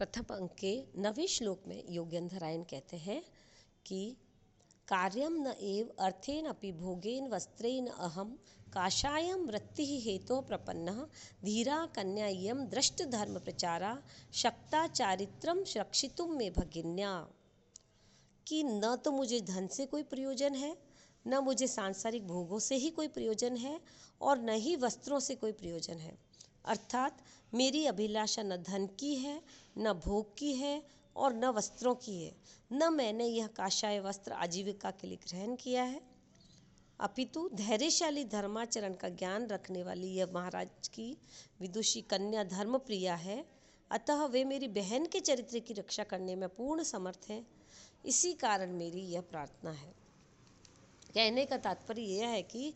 प्रथम अंक के 9वें श्लोक में योगेंद्रायण कहते हैं कि कार्यम न एव अर्थेन अपि भोगेन वस्त्रेण अहम काषायम वृत्ति हेतो प्रपन्नः धीरा कन्या इयं दृष्ट धर्म प्रचारा शक्ता चारित्रम रक्षितुम में भगिन्या। कि न तो मुझे धन से कोई प्रयोजन है, न मुझे सांसारिक भोगों से ही कोई प्रयोजन है और न ही वस्त्रों से कोई प्रयोजन है। अर्थात मेरी अभिलाषा न धन की है, न भोग की है और न वस्त्रों की है। न मैंने यह काषाय वस्त्र आजीविका के लिए ग्रहण किया है, अपितु धैर्यशाली धर्माचरण का ज्ञान रखने वाली यह महाराज की विदुषी कन्या धर्म प्रिया है। अतः वे मेरी बहन के चरित्र की रक्षा करने में पूर्ण समर्थ हैं। इसी कारण मेरी यह प्रार्थना है। कहने का तात्पर्य यह है कि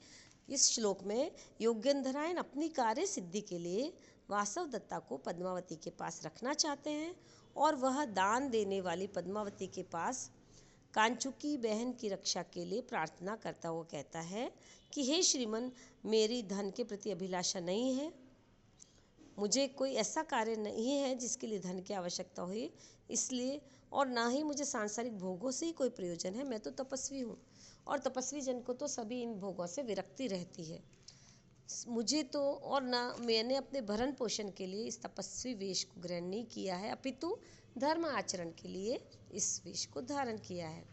इस श्लोक में योगेंद्रायण अपनी कार्य सिद्धि के लिए वासवदत्ता को पद्मावती के पास रखना चाहते हैं और वह दान देने वाली पद्मावती के पास कांचुकी बहन की रक्षा के लिए प्रार्थना करता हुआ कहता है कि हे श्रीमन, मेरी धन के प्रति अभिलाषा नहीं है, मुझे कोई ऐसा कार्य नहीं है जिसके लिए धन की आवश्यकता हुई, इसलिए और ना ही मुझे सांसारिक भोगों से ही कोई प्रयोजन है। मैं तो तपस्वी हूँ और तपस्वी जन को तो सभी इन भोगों से विरक्ति रहती है। मुझे तो और ना मैंने अपने भरण पोषण के लिए इस तपस्वी वेश को ग्रहण नहीं किया है, अपितु धर्म आचरण के लिए इस वेश को धारण किया है।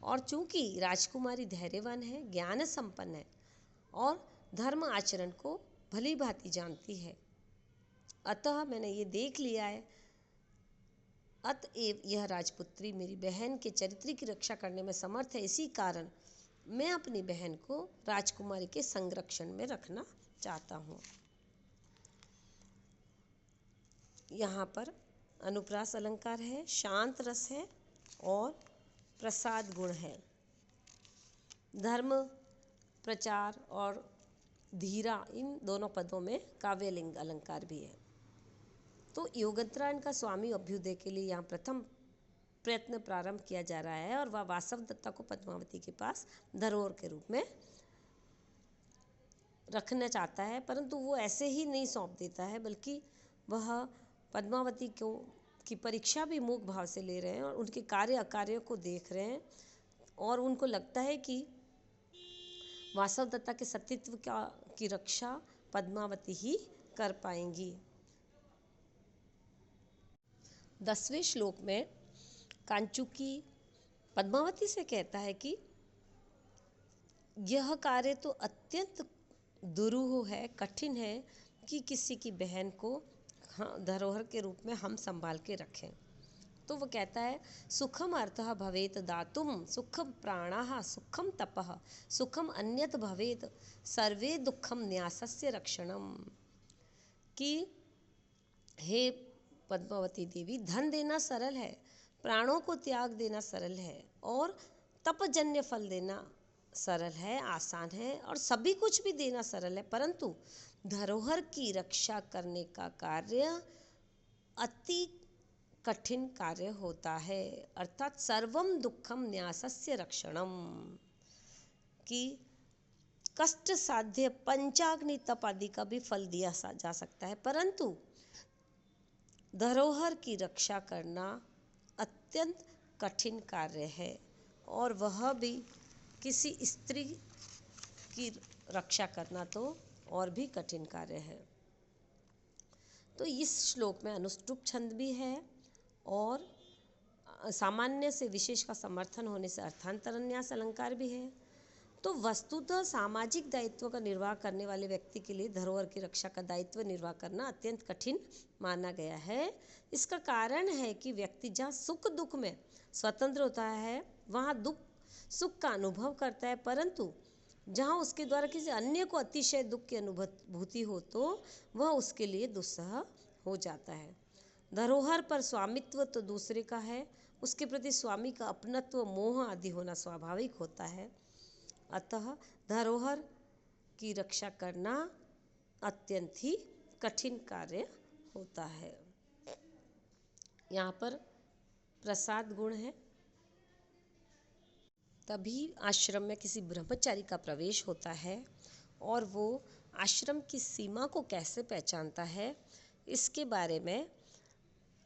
और चूंकि राजकुमारी धैर्यवान है, ज्ञान संपन्न है और धर्म आचरण को भली भांति जानती है, अतः मैंने ये देख लिया है, अतएव यह राजपुत्री मेरी बहन के चरित्र की रक्षा करने में समर्थ है। इसी कारण मैं अपनी बहन को राजकुमारी के संरक्षण में रखना चाहता हूँ। यहाँ पर अनुप्रास अलंकार है, शांत रस है और प्रसाद गुण है। धर्म प्रचार और धीरा इन दोनों पदों में काव्यलिंग अलंकार भी है। तो योगेंद्रायण का स्वामी अभ्युदय के लिए यहाँ प्रथम प्रयत्न प्रारंभ किया जा रहा है और वह वासवदत्ता को पद्मावती के पास धरोहर के रूप में रखना चाहता है, परंतु वो ऐसे ही नहीं सौंप देता है, बल्कि वह पद्मावती को की परीक्षा भी मूक भाव से ले रहे हैं और उनके कार्य अकार्यों को देख रहे हैं और उनको लगता है कि वासवदत्ता के सतीत्व की रक्षा पद्मावती ही कर पाएंगी। 10वें श्लोक में कांचुकी पद्मावती से कहता है कि यह कार्य तो अत्यंत दुरूह है, कठिन है कि किसी की बहन को धरोहर के रूप में हम संभाल के रखें। तो वो कहता है सुखम अर्थः भवेत दातुम, सुखम प्राणाः, सुखम तपः, सुखम अन्यत भवेत, सर्वे दुखम न्यासस्य रक्षणम। कि हे पद्मावती देवी, धन देना सरल है, प्राणों को त्याग देना सरल है और तपजन्य फल देना सरल है, आसान है और सभी कुछ भी देना सरल है, परंतु धरोहर की रक्षा करने का कार्य अति कठिन कार्य होता है। अर्थात सर्वम दुखम न्यासस्य रक्षणम। कि कष्ट साध्य पंचाग्नि तप आदि का भी फल दिया जा सकता है, परंतु धरोहर की रक्षा करना अत्यंत कठिन कार्य है और वह भी किसी स्त्री की रक्षा करना तो और भी कठिन कार्य है। तो इस श्लोक में अनुष्टुप छंद भी है और सामान्य से विशेष का समर्थन होने से अर्थांतरन्यास अलंकार भी है। तो वस्तुतः सामाजिक दायित्व का निर्वाह करने वाले व्यक्ति के लिए धरोहर की रक्षा का दायित्व निर्वाह करना अत्यंत कठिन माना गया है। इसका कारण है कि व्यक्ति जहाँ सुख दुख में स्वतंत्र होता है वहाँ दुख सुख का अनुभव करता है, परंतु जहाँ उसके द्वारा किसी अन्य को अतिशय दुख की अनुभूति हो तो वह उसके लिए दुस्सह हो जाता है। धरोहर पर स्वामित्व तो दूसरे का है, उसके प्रति स्वामी का अपनत्व, मोह आदि होना स्वाभाविक होता है। अतः धरोहर की रक्षा करना अत्यंत ही कठिन कार्य होता है। यहाँ पर प्रसाद गुण है। तभी आश्रम में किसी ब्रह्मचारी का प्रवेश होता है और वो आश्रम की सीमा को कैसे पहचानता है, इसके बारे में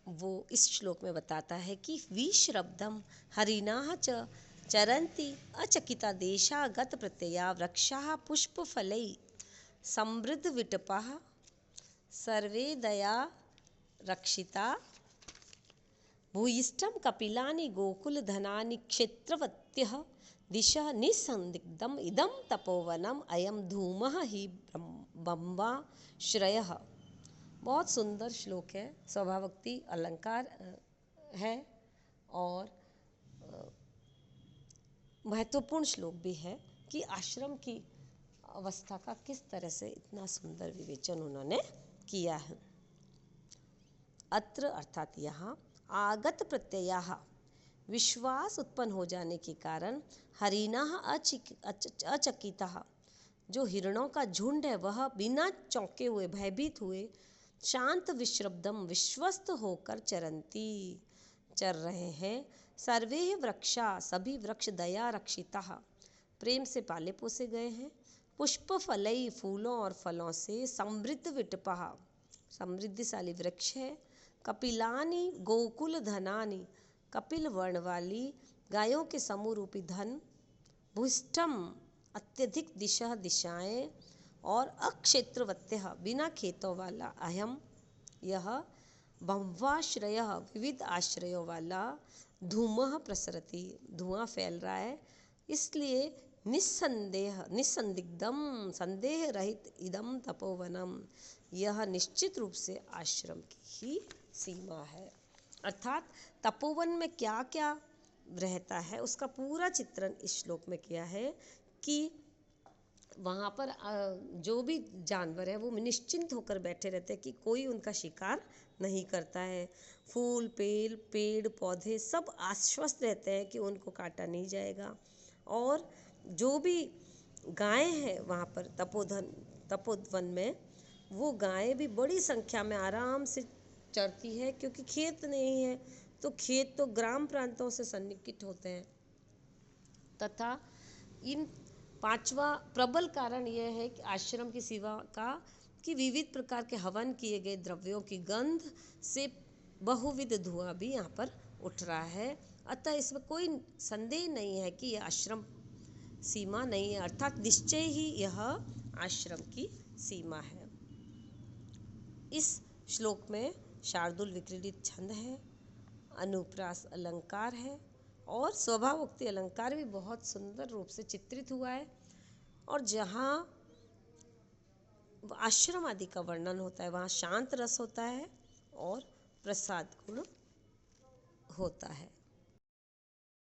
वो इस श्लोक में बताता है कि विश्रब्धम हरिणाः च चरन्ति अचकिता देशा गत प्रत्यया वृक्षाः पुष्पफलैः समृद्धविटपाः सर्वे दया रक्षिता भूयिष्ठं कपिलानि गोकुलधनानि क्षेत्रवत्यः दिशः निसंदिग्धम् इदं तपोवनम् अयं धूमः हि ब्रह्माश्रयः। बहुत सुंदर श्लोक है, स्वभावोक्ति अलंकार है और महत्वपूर्ण श्लोक भी है कि आश्रम की अवस्था का किस तरह से इतना सुंदर विवेचन उन्होंने किया है। अत्र अर्थात यहाँ आगत प्रत्ययाः विश्वास उत्पन्न हो जाने के कारण हरिणाः अचकिताः जो हिरणों का झुंड है वह बिना चौंके हुए भयभीत हुए शांत विश्रब्धम विश्वस्त होकर चर रहे हैं। सर्वे वृक्षा सभी वृक्ष दया रक्षिता प्रेम से पाले पोसे गए हैं। पुष्प फलई फूलों और फलों से समृद्ध विटपः समृद्धिशाली वृक्ष है। कपिलानि गोकुल धनानि कपिल वर्ण वाली गायों के समूह रूपी धन। भूष्ठम अत्यधिक दिशाएं और अक्षेत्रवत्यः बिना खेतों वाला। अयम यह बहुवाश्रय विविध आश्रयों वाला। धूमः प्रसरति धुआं फैल रहा है, इसलिए निसंदिग्धम संदेह रहित इदम तपोवनम यह निश्चित रूप से आश्रम की ही सीमा है। अर्थात तपोवन में क्या क्या रहता है उसका पूरा चित्रण इस श्लोक में किया है कि वहाँ पर जो भी जानवर है वो निश्चिंत होकर बैठे रहते हैं कि कोई उनका शिकार नहीं करता है। फूल पेड़ पौधे सब आश्वस्त रहते हैं कि उनको काटा नहीं जाएगा। और जो भी गायें हैं वहाँ पर तपोवन में वो गायें भी बड़ी संख्या में आराम से चरती है, क्योंकि खेत नहीं है तो खेत तो ग्राम प्रांतों से सन्निकट होते हैं। तथा इन पांचवा प्रबल कारण यह है कि आश्रम की सेवा का कि विविध प्रकार के हवन किए गए द्रव्यों की गंध से बहुविध धुआं भी यहाँ पर उठ रहा है। अतः इसमें कोई संदेह नहीं है कि यह आश्रम सीमा नहीं है, अर्थात निश्चय ही यह आश्रम की सीमा है। इस श्लोक में शार्दूल विक्रीडित छंद है, अनुप्रास अलंकार है और स्वभावोक्ति अलंकार भी बहुत सुंदर रूप से चित्रित हुआ है। और जहाँ आश्रम आदि का वर्णन होता है वहाँ शांत रस होता है और प्रसाद गुण होता है।